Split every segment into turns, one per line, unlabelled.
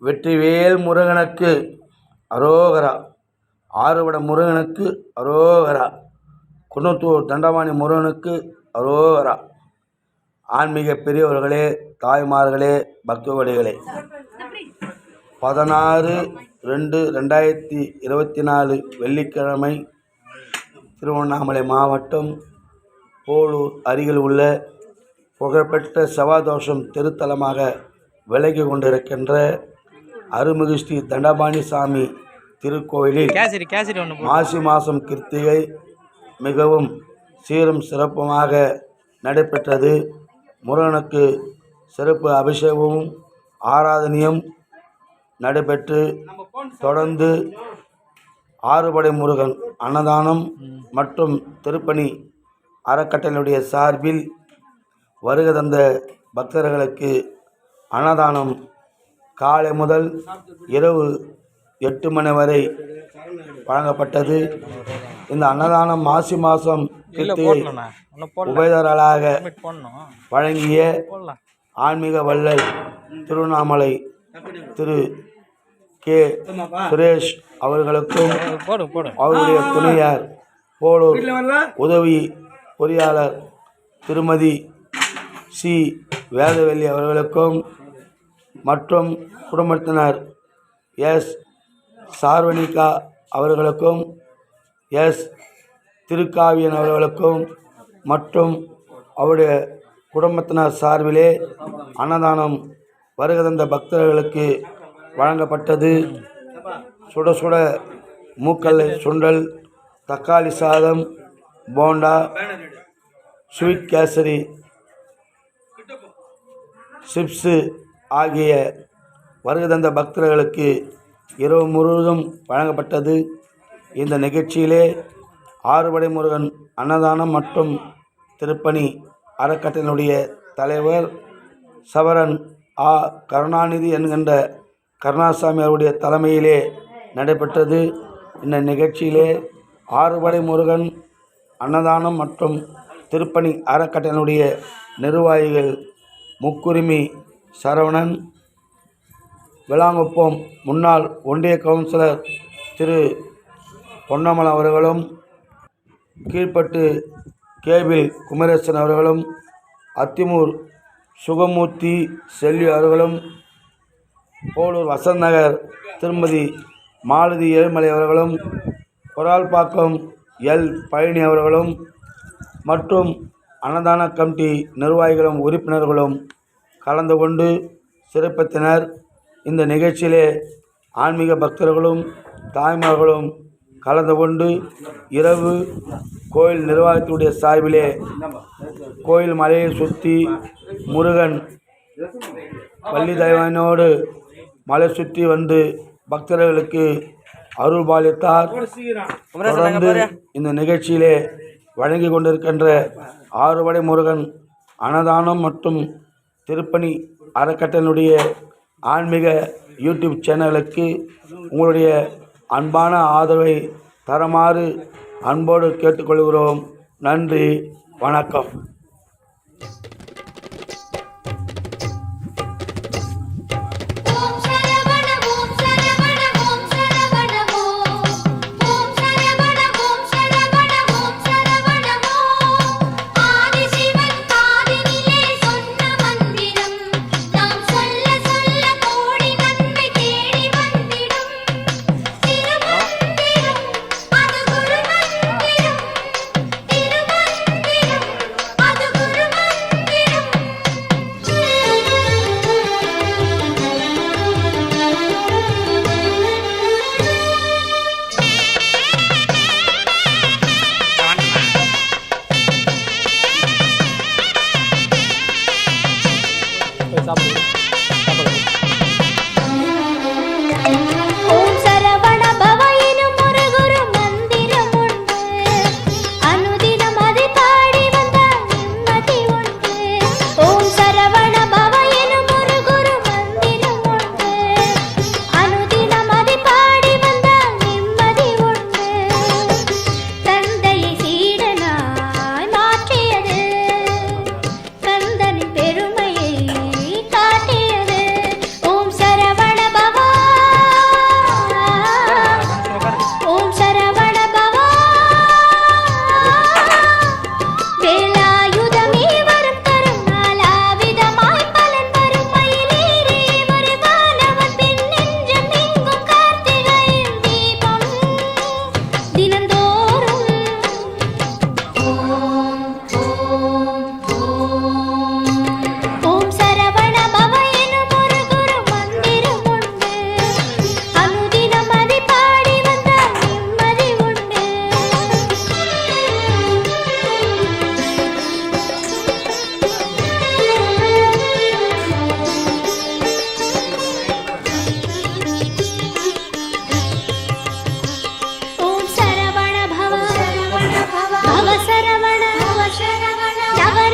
வெற்றிவேல் முருகனுக்கு அரோகரா. ஆறுபட முருகனுக்கு அரோகரா. குன்னத்தூர் தண்டபாணி முருகனுக்கு அரோகரா. ஆன்மீக பெரியவர்களே, தாய்மார்களே, பக்தகோடிகளே, 16/2/2024 வெள்ளிக்கிழமை திருவண்ணாமலை மாவட்டம் போலூர் அருகில் உள்ள புகழ்பெற்ற செவ்வாதோஷம் திருத்தலமாக விலகி கொண்டிருக்கின்ற அருள்மிகு ஸ்ரீ தண்டபாணி சாமி திருக்கோயிலில் மாசி மாதம் கிருத்திகை மிகவும் சீரும் சிறப்புமாக நடைபெற்றது. முருகனுக்கு சிறப்பு அபிஷேகமும் ஆராதனையும் நடைபெற்று தொடர்ந்து ஆறுபடை முருகன் அன்னதானம் மற்றும் திருப்பணி அறக்கட்டளையுடைய சார்பில் வருகை தந்த பக்தர்களுக்கு அன்னதானம் காலை முதல் இரவு 8 மணி வரை வழங்கப்பட்டது. இந்த அன்னதானம் மாசி மாதம் உபயதாரர்களாக வழங்கிய ஆன்மீக வள்ளல் திருவண்ணாமலை திரு கே சுரேஷ் அவர்களுக்கும் அவருடைய துணையார் போலூர் உதவி பொறியாளர் திருமதி சி வேதவல்லி அவர்களுக்கும் மற்றும் குடும்பத்தினர் எஸ் சார்வனிகா அவர்களுக்கும் எஸ் திருக்காவியன் அவர்களுக்கும் மற்றும் அவருடைய குடும்பத்தினர் சார்பிலே அன்னதானம் வருகை தந்த பக்தர்களுக்கு வழங்கப்பட்டது. சுட சுட மூக்கல்லை சுண்டல், தக்காளி சாதம், போண்டா, ஸ்வீட் கேசரி, சிப்ஸு ஆகிய வருகை தந்த பக்தர்களுக்கு இரவு முழுவதும் வழங்கப்பட்டது. இந்த நிகழ்ச்சியிலே ஆறுபடை முருகன் அன்னதானம் மற்றும் திருப்பணி அறக்கட்டளையினுடைய தலைவர் சவரன் ஆ கருணாநிதி என்கின்ற கருணாசாமி அவருடைய தலைமையிலே நடைபெற்றது. இந்த நிகழ்ச்சியிலே ஆறுபடை முருகன் அன்னதானம் மற்றும் திருப்பணி அறக்கட்டளையினுடைய நிர்வாகிகள் முக்குரிமை சரவணன், விளாங்குப்பம் முன்னாள் ஒன்றிய கவுன்சிலர் திரு பொன்னமலை அவர்களும், கீழ்பட்டு கேபிள் குமரேசன் அவர்களும், அத்திமூர் சுகமூர்த்தி செல்வி அவர்களும், போலூர் வசந்த் நகர் திருமதி மாலதி ஏழுமலை அவர்களும், கொரால்பாக்கம் எல் பழனி அவர்களும் மற்றும் அன்னதான கமிட்டி நிர்வாகிகளும் உறுப்பினர்களும் கலந்து கொண்டு சிறப்பித்தனர். இந்த நிகழ்ச்சியிலே ஆன்மீக பக்தர்களும் தாய்மார்களும் கலந்து கொண்டு இரவு கோயில் நிர்வாகத்தினுடைய சார்பிலே கோயில் மலையை சுற்றி முருகன் வள்ளி தெய்வானோடு மலை சுற்றி வந்து பக்தர்களுக்கு அருள் பாலித்தார். தொடர்ந்து இந்த நிகழ்ச்சியிலே வழங்கி கொண்டிருக்கின்ற ஆறுபடை முருகன் அன்னதானம் மற்றும் திருப்பணி அறக்கட்டளையினுடைய ஆன்மீக யூடியூப் சேனலுக்கு உங்களுடைய அன்பான ஆதரவை தருமாறு அன்போடு கேட்டுக்கொள்கிறோம். நன்றி, வணக்கம்.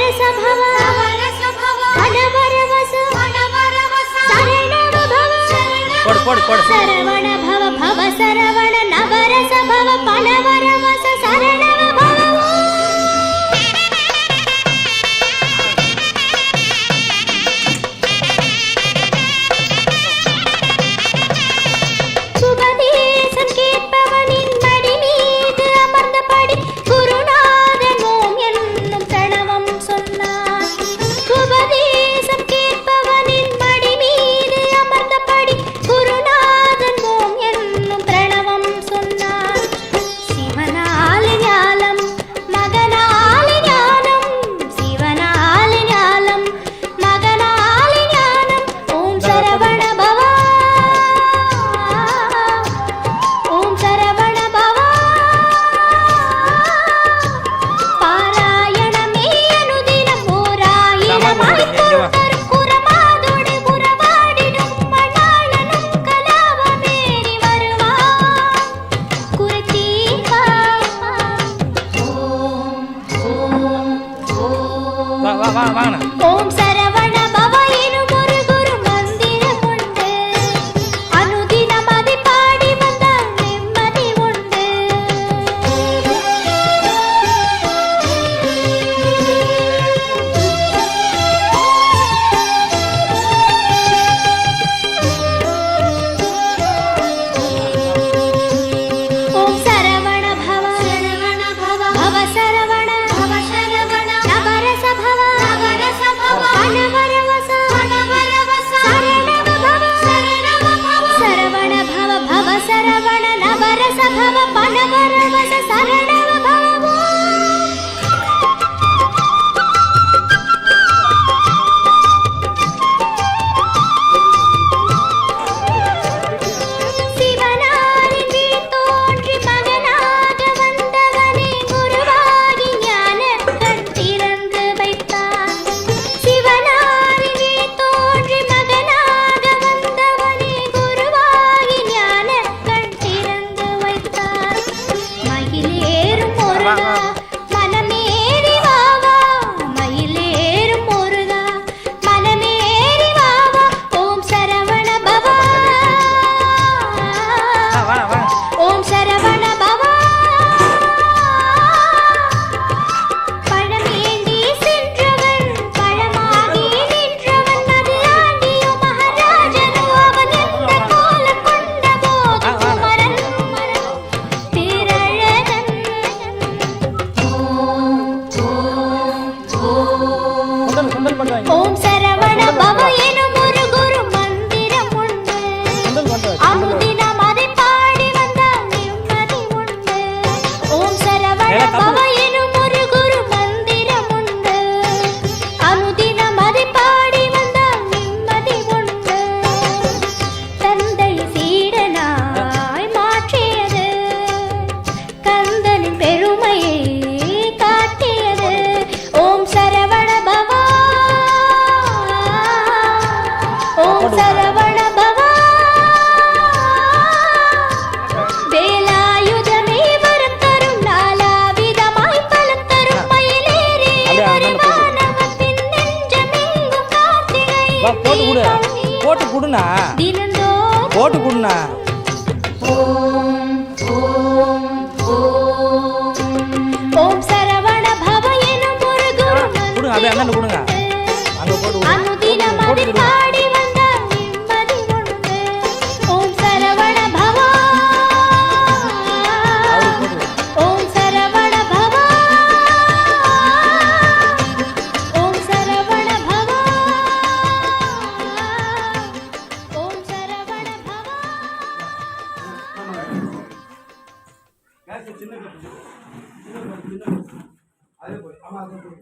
நவரச பவ அனவரவச சரணவ பவ சரவண பவ பவ சரவண நவரச பவ பனவரவச சரணவ பவ சுபதேசம் கேட்பவனின் மடி மீது அமர்ந்தபடி குருநாதன் ஓம் என்னும் பிரணவம் சொன்னார். சுபதேசம் கேட்பவனின் மடி மீது அமர்ந்தபடி குருநாதன் ஓம் என்னும் பிரணவம் சொன்னார். சிவனால ஞானம் மகனால ஞானம் சிவனால ஞானம் மகனால ஞானம் ஓம் சரவண பவ ஓம் சரவண பவ பாராயணமே அனுதினம் ஓராயிரமாய் தோன்றும் குரமாதோடு உறவாடிடும் மணாளனும் கலாவமேறி வருவான் குருதீபா. ஓம் சரவண பவ எனும் ஒரு குரு மந்திரம் உண்டு. அனுதினம் அதை பாடி வந்தால் நிம்மதி உண்டு. ஓம் சரவண பவ பவ சரவண நவரச பவ அனவரவச சரணவ பவ சரவண பவ பவ சரவண நவரச பவ பனவரவச சரணவ பவ சிவனாரின் வீண் தோன்றி மகனாக வந்தவனே குருவாகி ஞானக் கண் திறந்து வைத்தான். சிவனாரின் வீண் தோன்றி மகனாக வந்தவனே குருவாகி ஞானக் கண் திறந்து வைத்தான். மயிலேறும் முருகா மனமேறி வாவா மயிலேறும் முருகா மனமேறி வாவா ஓம் சரவண பவ ஓம் சரவண பவ பழமேந்தி சென்றவன் பழமாகி நின்றவன் அது ஆண்டியோ மகாராஜனோ அவன் எந்த கோலம் கொண்ட போது குமரன் பேரழகன். ஓம் சரவண பவ எனும் ஒரு குரு மந்திரம் உண்டு. அனுதினம் அதை பாடி வந்தால் நிம்மதி உண்டு. ஓம் சரவண பவ எனும் ஒரு குரு மந்திரம் உண்டு. அனுதினம் அதை பாடி வந்தால் நிம்மதி உண்டு. தந்தை சீடனாய் மாற்றியது கந்தனின் பெருமையை காட்டியது. ஓம் சரவண பவ ஓம் சரவண பவ வேலாயுதமே வரம் தரும் நாலாவிதமாய் பலம் தரும் மயிலேறி வருவானவன் பின் நெஞ்சமெங்கும் கார்த்திகை
போட்டு கொடுண்ணா
தினந்தோறும்
போட்டு கொடுண்ணா
ஓம் சரவண பவ எனும் ஒரு குரு
கொடுங்க அப்படியே அண்ணன் கொடுங்க அங்கே போட்டு
அனுதினம் அதை பாடி வந்தால் நிம்மதி உண்டு. ஓம் சரவண பவ ஓம் சரவண பவ ஓம் சரவண பவ ஓம் சரவண பவ.
சின்ன அது போய் ஆமா அது போய்